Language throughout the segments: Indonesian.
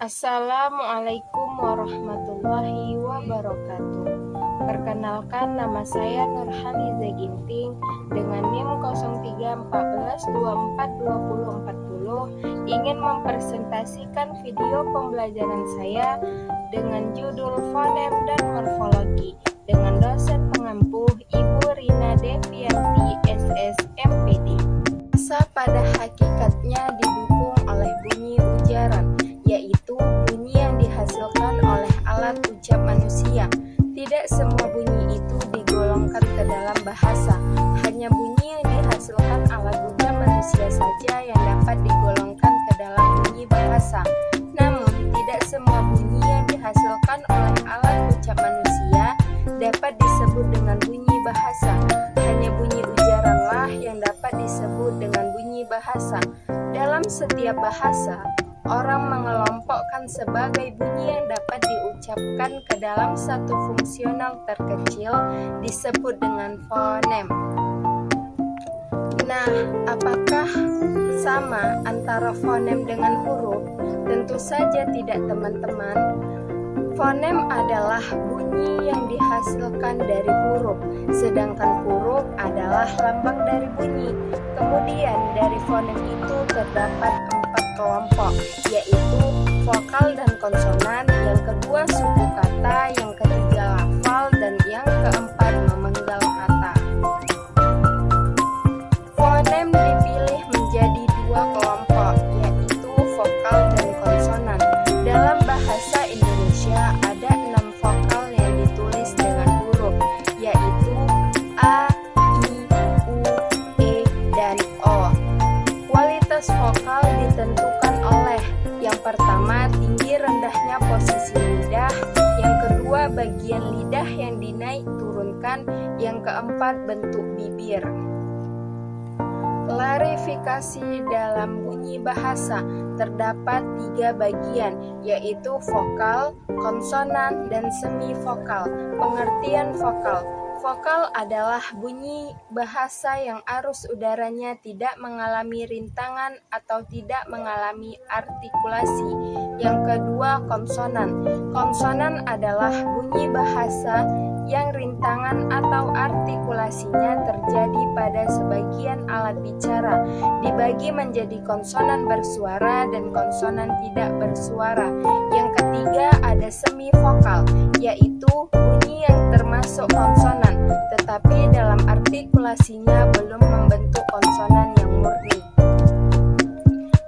Assalamualaikum warahmatullahi wabarakatuh. Perkenalkan, nama saya Nurhaliza Ginting dengan NIM 0314242040 ingin mempresentasikan video pembelajaran saya dengan judul fonem dan morfologi dengan dosen pengampu Ibu Rina Devianti SSMPD. Bahasa pada hakikatnya didukung oleh bunyi ujaran, yaitu bunyi yang dihasilkan oleh alat ucap manusia. Tidak semua bunyi itu digolongkan ke dalam bahasa, hanya bunyi yang dihasilkan alat ucap manusia saja yang dapat digolongkan ke dalam bunyi bahasa. Namun, tidak semua bunyi yang dihasilkan oleh alat ucap manusia dapat disebut dengan bunyi bahasa. Hanya bunyi ujaranlah yang dapat disebut dengan bunyi bahasa. Dalam setiap bahasa, orang mengelompokkan sebagai bunyi yang dapat diucapkan ke dalam satu fungsional terkecil disebut dengan fonem. Nah, apakah sama antara fonem dengan huruf? Tentu saja tidak, teman-teman. Fonem adalah bunyi yang dihasilkan dari huruf, sedangkan huruf adalah lambang dari bunyi. Kemudian dari fonem itu terdapat 4 kelompok, yaitu vokal dan konsonan, yang kedua suku kata, yang ketiga lafal, dan yang keempat memenggal kata. Fonem dipilih menjadi 2 kelompok, yaitu vokal dan konsonan. Dalam bahasa Indonesia ada 6 vokal yang ditulis dengan huruf, yaitu A, I, U, E, dan O. Kualitas vokal ditentukan oleh yang pertama tinggi rendahnya posisi lidah, yang kedua bagian lidah yang dinaik turunkan, yang keempat bentuk bibir. Klarifikasi dalam bunyi bahasa terdapat 3 bagian, yaitu vokal, konsonan, dan semivokal. Pengertian vokal. Vokal adalah bunyi bahasa yang arus udaranya tidak mengalami rintangan atau tidak mengalami artikulasi. Yang kedua, konsonan. Konsonan adalah bunyi bahasa yang rintangan atau artikulasinya terjadi pada sebagian alat bicara, dibagi menjadi konsonan bersuara dan konsonan tidak bersuara. Yang ketiga ada semivokal, yaitu bunyi yang termasuk konsonan, tetapi dalam artikulasinya belum membentuk konsonan yang murni.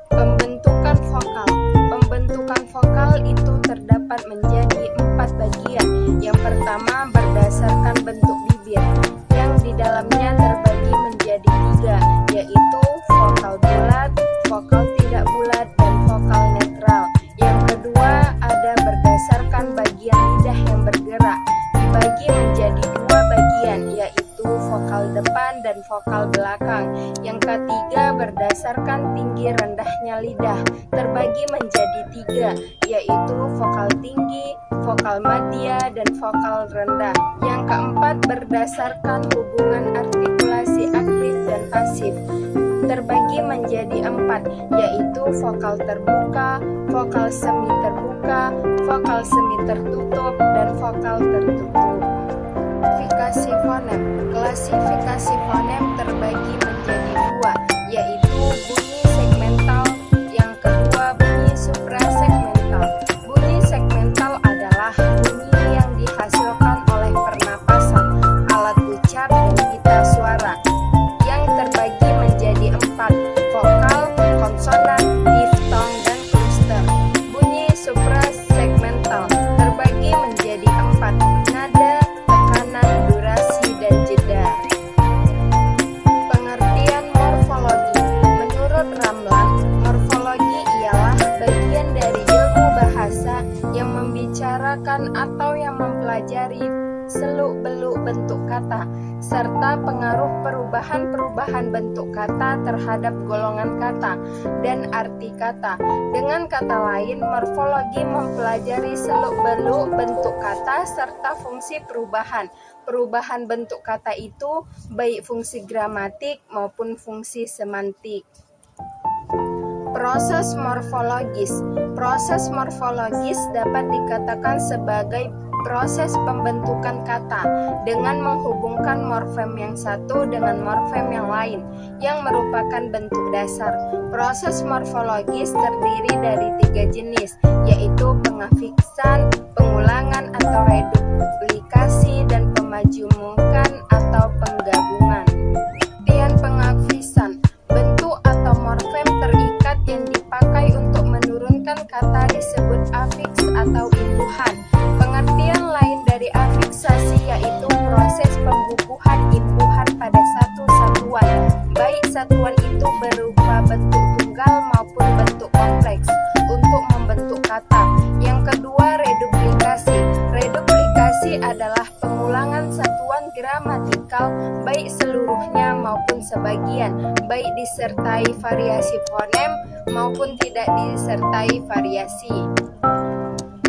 Pembentukan vokal. Pembentukan vokal itu terdapat menjadi 4 bagian. Yang pertama berdasarkan bentuk bibir, yang di dalamnya terbagi menjadi 3, yaitu vokal bulat, vokal tidak bulat, dan vokal netral. Yang kedua ada berdasarkan bagian lidah yang bergerak, dibagi menjadi 2 bagian, yaitu vokal depan dan vokal belakang. Yang ketiga berdasarkan tinggi rendahnya lidah, terbagi menjadi 3, yaitu vokal tinggi, vokal madya, dan vokal rendah. Yang keempat berdasarkan hubungan artikulasi aktif dan pasif, terbagi menjadi 4, yaitu vokal terbuka, vokal semi terbuka, vokal semi tertutup, dan vokal tertutup. Klasifikasi fonem. Klasifikasi fonem terbagi menjadi 2, yaitu bunyi segmental, yang kedua bunyi suprasegmental. Bunyi segmental adalah bunyi yang dihasilkan oleh pernapasan, alat ucap, dan pita suara, yang terbagi menjadi 4, vokal, konsonan, diftong, dan kluster. Bunyi suprasegmental terbagi menjadi 4, nada, tekanan, durasi, dan jeda. Pengertian morfologi. Menurut Ramlan, morfologi ialah bagian dari ilmu bahasa yang membicarakan atau yang mempelajari seluk-beluk bentuk kata, serta pengaruh perubahan-perubahan bentuk kata terhadap golongan kata dan arti kata. Dengan kata lain, morfologi mempelajari seluk-beluk bentuk kata serta fungsi perubahan. Perubahan bentuk kata itu baik fungsi gramatik maupun fungsi semantik. Proses morfologis. Proses morfologis dapat dikatakan sebagai proses pembentukan kata dengan menghubungkan morfem yang satu dengan morfem yang lain yang merupakan bentuk dasar. Proses morfologis terdiri dari 3 jenis, yaitu pengafiksan, pengulangan atau reduplikasi, dan pemajumukan atau penggabungan. Pengertian pengafiksan: bentuk atau morfem terikat yang dipakai untuk menurunkan kata disebut afiks atau imbuhan. Pengertian lain dari afiksasi yaitu proses pembubuhan imbuhan pada satu satuan, baik satuan itu berupa bentuk tunggal maupun bentuk kompleks, untuk membentuk kata. Yang kedua, reduplikasi. Reduplikasi adalah pengulangan satuan gramatikal, baik seluruhnya maupun sebagian, baik disertai variasi fonem maupun tidak disertai variasi.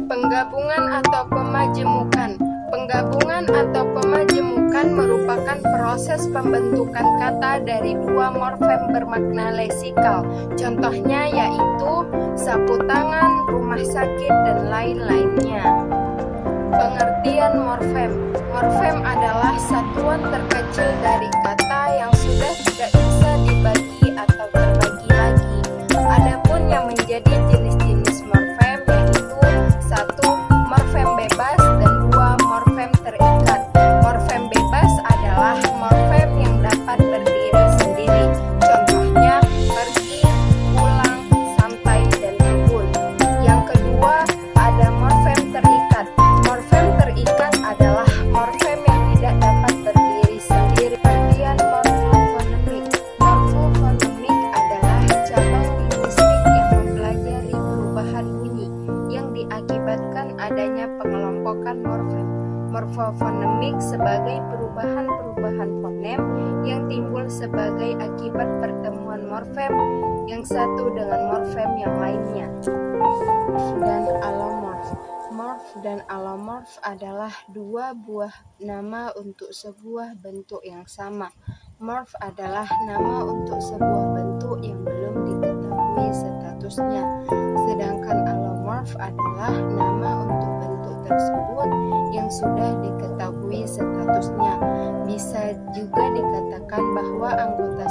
Penggabungan atau pemajemukan. Penggabungan atau pemajemukan merupakan proses pembentukan kata dari 2 morfem bermakna leksikal. Contohnya yaitu sapu tangan, rumah sakit, dan lain-lainnya. Pengertian morfem. Morfem adalah satuan terkecil dari kata yang sudah tidak bisa dibagi atau terbagi lagi. Adapun yang menjadi jenis-jenis morfem yaitu 1. Morfem bebas dan 2. Morfem terikat. Morfem bebas adalah morfem yang dapat berdiri sendiri. Contohnya pergi, pulang, sampai, dan kebun. Yang kedua, ada morfem terikat. Morfem terikat adalah morfem yang tidak dapat berdiri sendiri. Pengertian morfofonemik. Morfofonemik adalah cabang linguistik yang mempelajari perubahan bunyi yang diakibatkan adanya pengelompokan morfem. Morfofonemik sebagai perubahan-perubahan fonem yang timbul sebagai akibat pertemuan morfem yang satu dengan morfem yang lainnya. Dan alomorf. Morf dan alomorf adalah 2 buah nama untuk sebuah bentuk yang sama. Morf adalah nama untuk sebuah bentuk yang belum diketahui statusnya, sedangkan alomorf adalah nama untuk bentuk tersebut yang sudah diketahui statusnya. Bisa juga dikatakan bahwa anggota